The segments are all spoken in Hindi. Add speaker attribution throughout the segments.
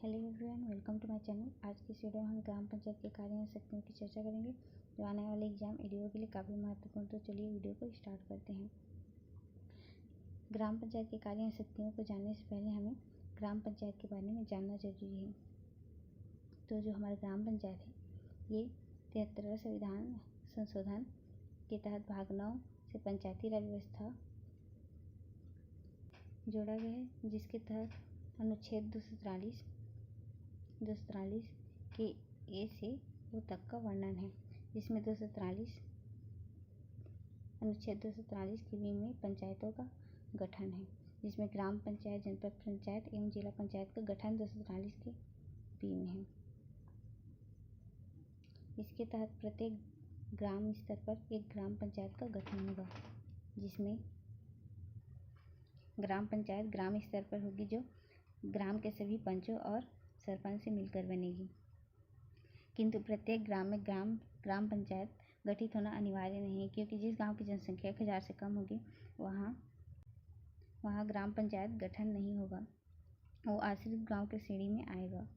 Speaker 1: Hello everyone, welcome to my channel. आज की इस वीडियो में हम ग्राम पंचायत के कार्य और शक्तियों की चर्चा करेंगे जो आने वाले एग्जाम ईडीओ के लिए काफ़ी महत्वपूर्ण। तो चलिए वीडियो को स्टार्ट करते हैं। ग्राम पंचायत के कार्य और शक्तियों को जानने से पहले हमें ग्राम पंचायत के बारे में जानना जरूरी है। तो जो हमारा ग्राम पंचायत है ये 73वें संविधान संशोधन के तहत भाग 9 से पंचायती राज व्यवस्था जोड़ा गया है, जिसके तहत अनुच्छेद 243 के ए से ओ तक का वर्णन है, जिसमें अनुच्छेद 243 के बी में पंचायतों का गठन है, जिसमें ग्राम पंचायत, जनपद पंचायत एवं जिला पंचायत का गठन 243 के बी में है। इसके तहत प्रत्येक ग्राम स्तर पर एक ग्राम पंचायत का गठन होगा, जिसमें ग्राम पंचायत ग्राम स्तर पर होगी, जो ग्राम के सभी पंचों और सरपंच से मिलकर बनेगी। किंतु प्रत्येक ग्राम में ग्राम पंचायत गठित होना अनिवार्य नहीं है, क्योंकि जिस गांव की जनसंख्या 1000 से कम होगी वहाँ ग्राम पंचायत गठन नहीं होगा, वो आश्रित गांव के श्रेणी में आएगा।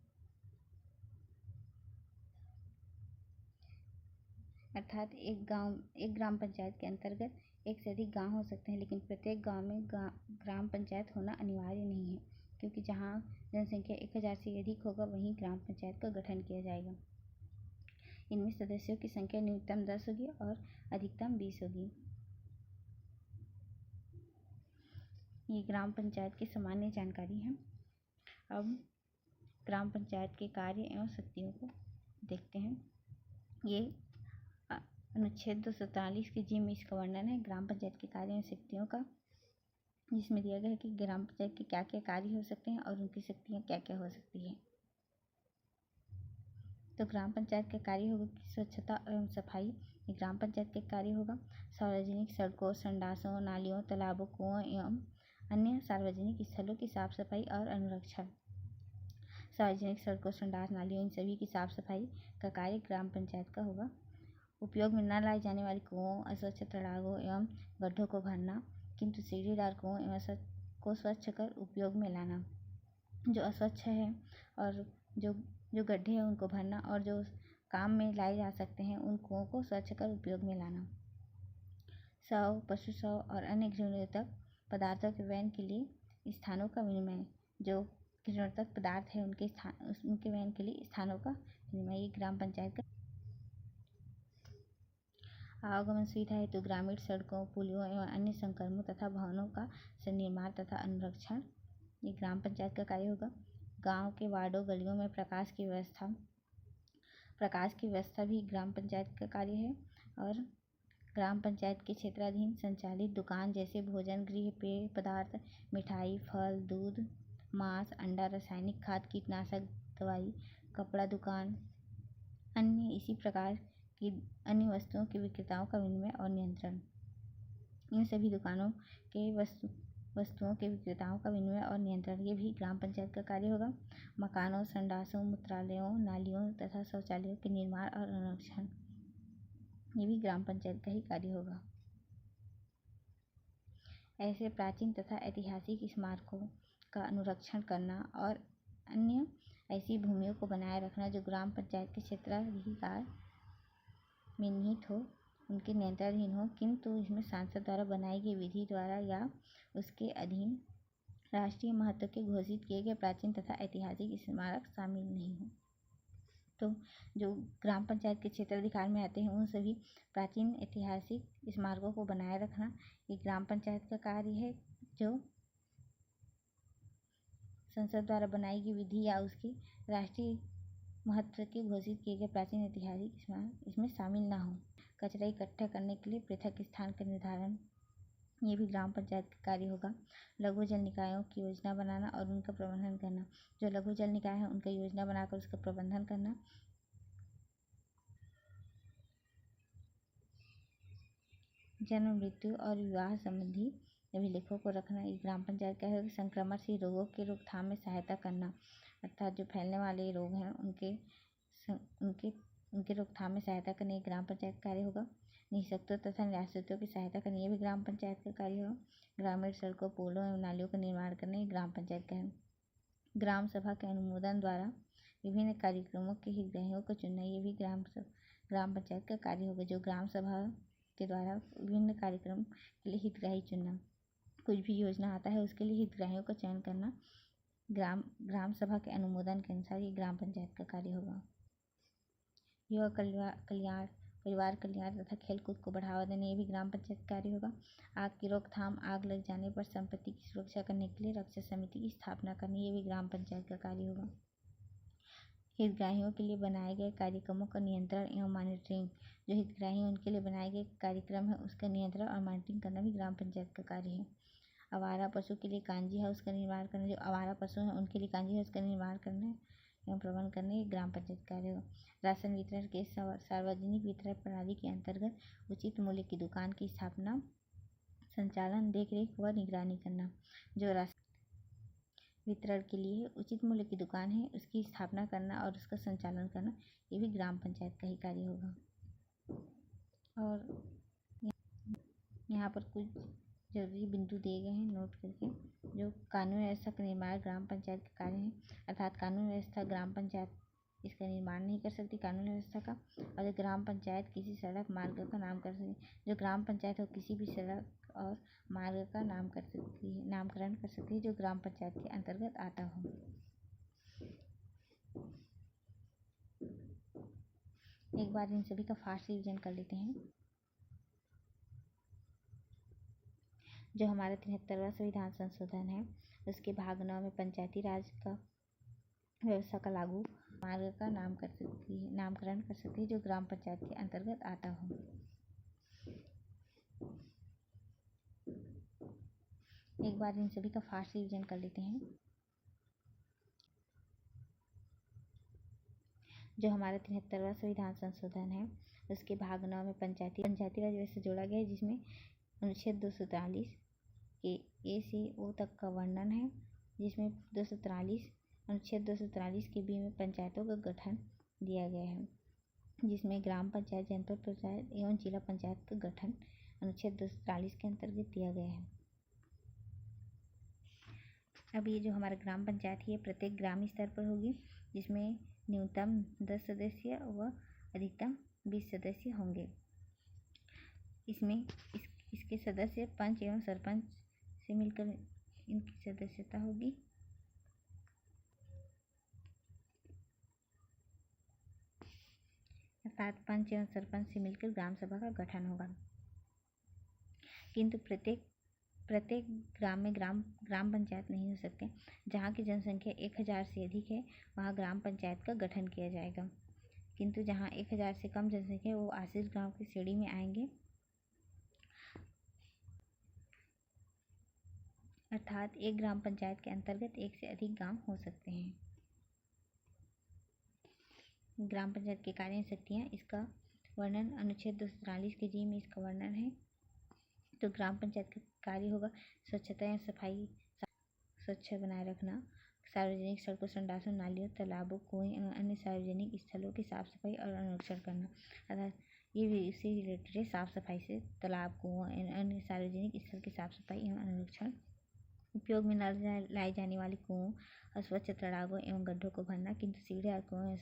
Speaker 1: अर्थात एक ग्राम पंचायत के अंतर्गत एक से अधिक गांव हो सकते हैं, लेकिन प्रत्येक गांव में ग्राम पंचायत होना अनिवार्य नहीं है, क्योंकि जहां जनसंख्या 1000 से अधिक होगा वहीं ग्राम पंचायत का गठन किया जाएगा। इनमें सदस्यों की संख्या न्यूनतम 10 होगी और अधिकतम 20 होगी। ये ग्राम पंचायत की सामान्य जानकारी है। अब ग्राम पंचायत के कार्य एवं शक्तियों को देखते हैं। ये अनुच्छेद 243 के जी में इसका वर्णन है ग्राम पंचायत के कार्य एवं शक्तियों का, जिसमें दिया गया है कि ग्राम पंचायत के क्या क्या कार्य हो सकते हैं और उनकी शक्तियाँ क्या क्या हो सकती है। तो ग्राम पंचायत का कार्य होगा कि स्वच्छता एवं सफाई, ये ग्राम पंचायत के कार्य होगा। सार्वजनिक सड़कों, संडासों, नालियों, तालाबों, कुओं एवं अन्य सार्वजनिक स्थलों की साफ सफाई और अनुरक्षण। सार्वजनिक सड़कों, संडास, नालियों, इन सभी की साफ सफाई का कार्य ग्राम पंचायत का होगा। उपयोग में न लाए जाने वाले कुओं, अस्वच्छ तड़ागों एवं गड्ढों को भरना, किंतु सीढ़ीदार कुओं एवं को स्वच्छ कर उपयोग में लाना। जो अस्वच्छ है और जो गड्ढे हैं उनको भरना, और जो काम में लाए जा सकते हैं उन कुओं को स्वच्छ कर उपयोग में लाना। शव, पशु शव और अन्य घृणोत्तक पदार्थों के वहन के लिए स्थानों का विनिमय, जो घृणोत्तक पदार्थ है उनके वहन के लिए स्थानों का विनिमय, ये ग्राम पंचायत का। आवागमन सुविधा हेतु ग्रामीण सड़कों, पुलों एवं अन्य संकर्मों तथा भवनों का निर्माण तथा अनुरक्षण, ये ग्राम पंचायत का कार्य होगा। गांव के वार्डों, गलियों में प्रकाश की व्यवस्था भी ग्राम पंचायत का कार्य है। और ग्राम पंचायत के क्षेत्राधीन संचालित दुकान जैसे भोजन गृह, पेय पदार्थ, मिठाई, फल, दूध, मांस, अंडा, रासायनिक खाद, कीटनाशक दवाई, कपड़ा दुकान, अन्य इसी प्रकार की अन्य वस्तुओं के विक्रेताओं का विनिमय और नियंत्रण, इन सभी दुकानों के वस्तुओं के विक्रेताओं का विनिमय और नियंत्रण, ये भी ग्राम पंचायत का कार्य होगा। मकानों, संडासों, मूत्रालयों, नालियों तथा शौचालयों के निर्माण और अनुरक्षण, ये भी ग्राम पंचायत का ही कार्य होगा। ऐसे प्राचीन तथा ऐतिहासिक स्मारकों का अनुरक्षण करना और अन्य ऐसी भूमियों को बनाए रखना जो ग्राम पंचायत के क्षेत्राधिकार में निहित हो, उनके नियंत्रणाधीन हो, किंतु इसमें सांसद द्वारा बनाई गई विधि द्वारा या उसके अधीन राष्ट्रीय महत्व के घोषित किए गए प्राचीन तथा ऐतिहासिक स्मारक शामिल नहीं हो। तो जो ग्राम पंचायत के क्षेत्राधिकार में आते हैं उन सभी प्राचीन ऐतिहासिक स्मारकों को बनाए रखना, ये ग्राम पंचायत का कार्य है, जो संसद द्वारा बनाई गई विधि या उसके राष्ट्रीय महत्व के घोषित किए गए प्राचीन ऐतिहासिक स्मारक इसमें शामिल ना हो। कचरा इकट्ठा करने के लिए पृथक स्थान का निर्धारण, ये भी ग्राम पंचायत का कार्य होगा। लघु जल निकायों की योजना बनाना और उनका प्रबंधन करना, जो लघु जल निकाय है उनका योजना बनाकर उसका प्रबंधन करना। जन्म, मृत्यु और विवाह संबंधी अभिलेखों को रखना, ये ग्राम पंचायत का है। संक्रमणशील रोगों के रोकथाम में सहायता करना, अर्थात जो फैलने वाले रोग हैं उनके रोकथाम में सहायता करने, ग्राम पंचायत कार्य होगा। निःशक्तों तथा निराश्रितों की सहायता करनी, ये भी ग्राम पंचायत का कार्य होगा। ग्रामीण सड़कों, पुलों एवं नालियों का निर्माण करना, ये ग्राम पंचायत का है। ग्राम सभा के अनुमोदन द्वारा विभिन्न कार्यक्रमों के हितग्राहियों को चुनना, ये भी ग्राम पंचायत का कार्य होगा। जो ग्राम सभा के द्वारा विभिन्न कार्यक्रम के लिए हितग्राही चुनना, कुछ भी योजना आता है उसके लिए हितग्राहियों का चयन करना, ग्राम सभा के अनुमोदन के अनुसार ये ग्राम पंचायत का कार्य होगा। युवा कल्याण, परिवार कल्याण तथा खेलकूद को बढ़ावा देना, ये भी ग्राम पंचायत कार्य होगा। आग की रोकथाम, आग लग जाने पर संपत्ति की सुरक्षा करने के लिए रक्षा समिति की स्थापना करनी, ये भी ग्राम पंचायत का कार्य होगा। हितग्राहियों के लिए बनाए गए कार्यक्रमों का नियंत्रण एवं मॉनिटरिंग, जो हितग्राही उनके लिए बनाए गए कार्यक्रम है उसका नियंत्रण और मॉनिटरिंग करना भी ग्राम पंचायत का कार्य है। आवारा पशु के लिए कांजी हाउस का निर्माण करना, जो आवारा पशु हैं उनके लिए कांजी हाउस का निर्माण करना एवं प्रबंध करने ग्राम पंचायत कार्य होगा। राशन वितरण के सार्वजनिक वितरण प्रणाली के अंतर्गत उचित मूल्य की दुकान की स्थापना, संचालन, देखरेख व निगरानी करना। जो राशन वितरण के लिए उचित मूल्य की दुकान है उसकी स्थापना करना और उसका संचालन करना, ये भी ग्राम पंचायत का ही कार्य होगा। और यहाँ पर कुछ जरूरी बिंदु दिए गए हैं, नोट करके। जो कानून व्यवस्था का निर्माण ग्राम पंचायत का कार्य है, अर्थात कानून व्यवस्था ग्राम पंचायत इसका निर्माण नहीं कर सकती कानून व्यवस्था का। और जो ग्राम पंचायत किसी सड़क मार्ग का नाम कर सकती, जो ग्राम पंचायत हो किसी भी सड़क और मार्ग का नामकरण कर सकती है जो ग्राम पंचायत के अंतर्गत आता हो। एक बार इन सभी का फास्ट रिवीजन कर लेते हैं। जो हमारा 73वां संविधान संशोधन है उसके भाग 9 में पंचायती राज का व्यवस्था का लागू मार्ग का नामकरण कर सकती है जो ग्राम पंचायत के अंतर्गत आता हो। एक बार इन सभी का फास्ट रिवीजन कर लेते हैं। जो हमारा 73वां संविधान संशोधन है उसके भाग 9 में पंचायती राज व्यवस्था जोड़ा गया है, जिसमें अनुच्छेद 243 के ए से ओ तक का वर्णन है, जिसमें अनुच्छेद 243 के बी में पंचायतों का गठन दिया गया है, जिसमें ग्राम पंचायत, जनपद पंचायत एवं जिला पंचायत का गठन अनुच्छेद 243 के अंतर्गत दिया गया है। अब ये जो हमारा ग्राम पंचायत है ये प्रत्येक ग्रामीण स्तर पर होगी, जिसमें न्यूनतम 10 सदस्य व अधिकतम 20 सदस्य होंगे। इसमें इसके सदस्य पंच एवं सरपंच से मिलकर इनकी सदस्यता होगी। अर्थात पंच एवं सरपंच से मिलकर ग्राम सभा का गठन होगा। किंतु प्रत्येक ग्राम में ग्राम पंचायत नहीं हो सकते। जहाँ की जनसंख्या 1000 से अधिक है वहाँ ग्राम पंचायत का गठन किया जाएगा, किंतु जहाँ 1000 से कम जनसंख्या है वो आश्रित गांव की श्रेणी में आएंगे। अर्थात एक ग्राम पंचायत के अंतर्गत एक से अधिक गांव हो सकते हैं। ग्राम पंचायत के कार्य शक्तियाँ, इसका वर्णन अनुच्छेद 243 के जी में इसका वर्णन है। तो ग्राम पंचायत का कार्य होगा स्वच्छता या सफाई, स्वच्छ बनाए रखना, सार्वजनिक सड़कों, संडासों, नालियों, तालाबों, कुएं एवं अन्य सार्वजनिक स्थलों की साफ सफाई और अनुरक्षण करना। अर्थात ये भी इससे रिलेटेड है, साफ सफाई से तालाब, कुओं एवं अन्य सार्वजनिक स्थल की साफ सफाई एवं अनुरक्षण। उपयोग में न लाई जाने वाले कुओं, अस्वच्छ तालाबों एवं गड्ढों को भरना, किंतु सीढ़े और कुओं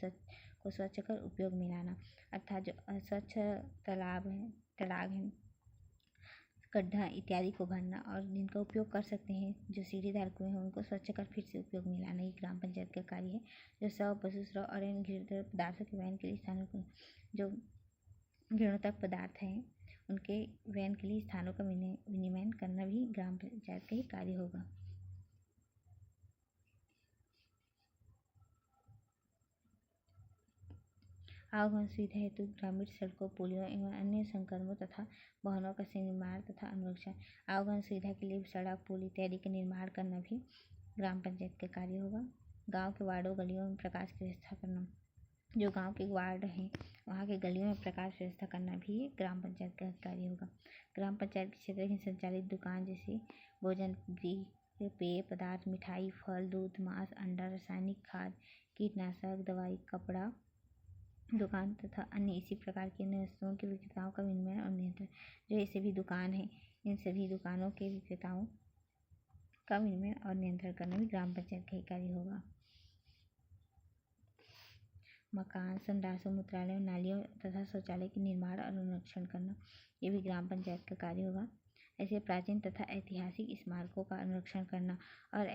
Speaker 1: को स्वच्छ कर उपयोग में लाना। अर्थात जो अस्वच्छ तलाब है, गड्ढा इत्यादि को भरना और जिनका उपयोग कर सकते हैं जो सीढ़ीदार कुएं हैं उनको स्वच्छ कर फिर से उपयोग में लाना, ये ग्राम पंचायत का कार्य है। जो शव, पशु श्रव और अन्य घृणित पदार्थों के वहन के लिए स्थानों को, जो घृणोत्तक पदार्थ हैं उनके वहन के लिए स्थानों का विनियमन करना भी ग्राम पंचायत का ही कार्य होगा। आवागमन सुविधा हेतु ग्रामीण सड़कों, पुलियों एवं अन्य संकर्मों तथा भवनों का निर्माण तथा अनुरक्षण। आवागमन सुविधा के लिए सड़क, पुल इत्यादि का निर्माण करना भी ग्राम पंचायत का कार्य होगा। गांव के वार्डों, गलियों में प्रकाश की व्यवस्था करना, जो गांव के वार्ड हैं वहाँ के गलियों में प्रकाश व्यवस्था करना भी ग्राम पंचायत का कार्य होगा। ग्राम पंचायत के क्षेत्र में संचालित दुकान जैसे भोजन, गृह, पेय पदार्थ, मिठाई, फल, दूध, मांस, अंडा, रासायनिक खाद, कीटनाशक, दवाई, कपड़ा दुकान तथा अन्य इसी प्रकार की अन्य वस्तुओं के विक्रेताओं का विनियमन और नियंत्रण। जो ये सभी दुकान है इन सभी दुकानों के विक्रेताओं का विनियमन और नियंत्रण करना भी ग्राम पंचायत का ही कार्य होगा। मकान, संडासों, मूत्रालयों, नालियों तथा शौचालय के निर्माण और अनुरक्षण करना, ये भी ग्राम पंचायत का कार्य होगा। ऐसे प्राचीन तथा ऐतिहासिक स्मारकों का अनुरक्षण करना और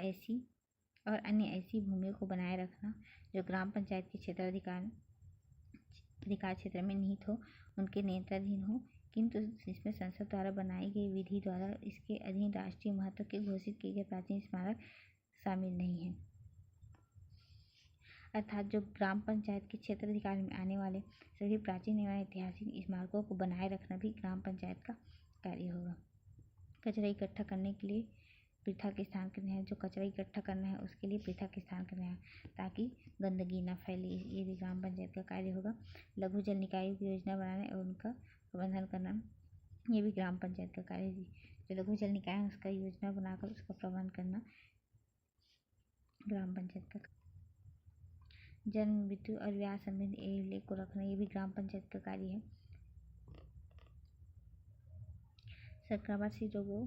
Speaker 1: अन्य ऐसी भूमियों को बनाए रखना जो ग्राम पंचायत के अधिकार क्षेत्र में निहित हो, उनके नियंत्रणाधीन हो, किंतु इसमें संसद द्वारा बनाई गई विधि द्वारा इसके अधीन राष्ट्रीय महत्व के घोषित किए गए प्राचीन स्मारक शामिल नहीं है। अर्थात जो ग्राम पंचायत के क्षेत्राधिकार में आने वाले सभी प्राचीन एवं ऐतिहासिक स्मारकों को बनाए रखना भी ग्राम पंचायत का कार्य होगा। कचरा इकट्ठा करने के लिए पृथक स्थान करना है, जो कचरा इकट्ठा करना है उसके लिए पृथक स्थान करना है ताकि गंदगी न फैले, ये भी ग्राम पंचायत का कार्य होगा। लघु जल निकायों की योजना बनाना और उनका प्रबंधन करना, ये भी ग्राम पंचायत का कार्य है। जो लघु जल निकाय है उसका योजना बनाकर उसका प्रबंधन करना ग्राम पंचायत का। जन्म, मृत्यु और विवाह संबंधी उल्लेख को रखना, ये भी ग्राम पंचायत का कार्य है। संक्रामक से रोगों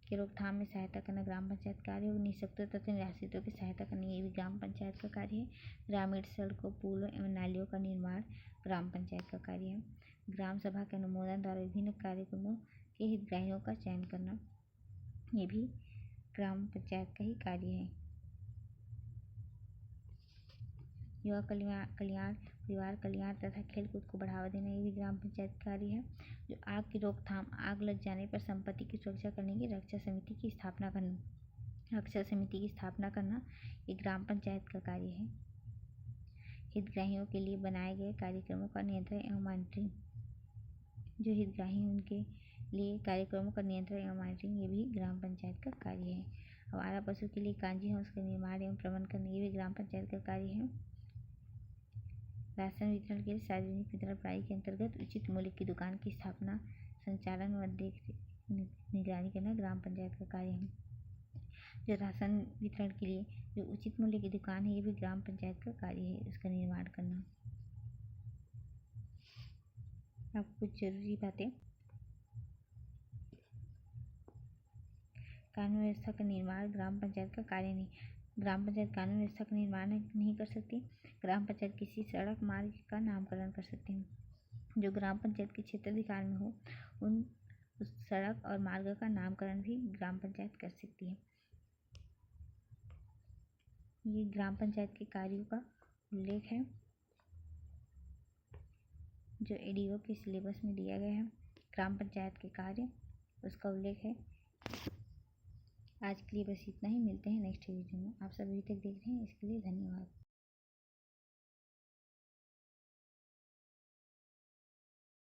Speaker 1: की रोकथाम में सहायता करना ग्राम पंचायत कार्य है। निःशक्तों तथा निराश्रितों की सहायता करना, ये भी ग्राम पंचायत का कार्य है। ग्रामीण सड़कों, पुलों एवं नालियों का निर्माण ग्राम पंचायत का कार्य है। ग्राम सभा के अनुमोदन द्वारा विभिन्न कार्यक्रमों के हितग्राहियों का चयन करना, ये भी ग्राम पंचायत का ही कार्य है। युवा कल्याण, परिवार कल्याण तथा खेलकूद को बढ़ावा देना, ये भी ग्राम पंचायत कार्य है। जो आग की रोकथाम, आग लग जाने पर संपत्ति की सुरक्षा करने की रक्षा समिति की स्थापना करना, ये ग्राम पंचायत का कार्य है। हितग्राहियों के लिए बनाए गए कार्यक्रमों का नियंत्रण एवं मॉनिटरिंग, जो हितग्राही उनके लिए कार्यक्रमों का नियंत्रण एवं मॉनिटरिंग, ये भी ग्राम पंचायत का कार्य है। आवारा पशु के लिए कांजी हाउस का निर्माण एवं प्रबंधन करना, ये भी ग्राम पंचायत का कार्य है। राशन वितरण के लिए सार्वजनिक वितरण प्रणाली के अंतर्गत उचित मूल्य की दुकान की स्थापना, संचालन व निगरानी करना ग्राम पंचायत का कार्य है। जो राशन वितरण के लिए जो उचित मूल्य की दुकान है, ये भी ग्राम पंचायत का कार्य है, उसका निर्माण करना। अब कुछ जरूरी बातें। कानून व्यवस्था का निर्माण ग्राम पंचायत का कार्य नहीं। ग्राम पंचायत कानून व्यवस्था का निर्माण नहीं कर सकती। ग्राम पंचायत किसी सड़क, मार्ग का नामकरण कर सकते हैं। जो ग्राम पंचायत के क्षेत्राधिकार में हो उस सड़क और मार्ग का नामकरण भी ग्राम पंचायत कर सकती है। ये ग्राम पंचायत के कार्यों का उल्लेख है जो एडीओ के सिलेबस में दिया गया है। ग्राम पंचायत के कार्य, उसका उल्लेख है। आज के लिए बस इतना ही, मिलते हैं नेक्स्ट वीडियो में। आप सब अभी तक देख रहे हैं, इसके लिए धन्यवाद।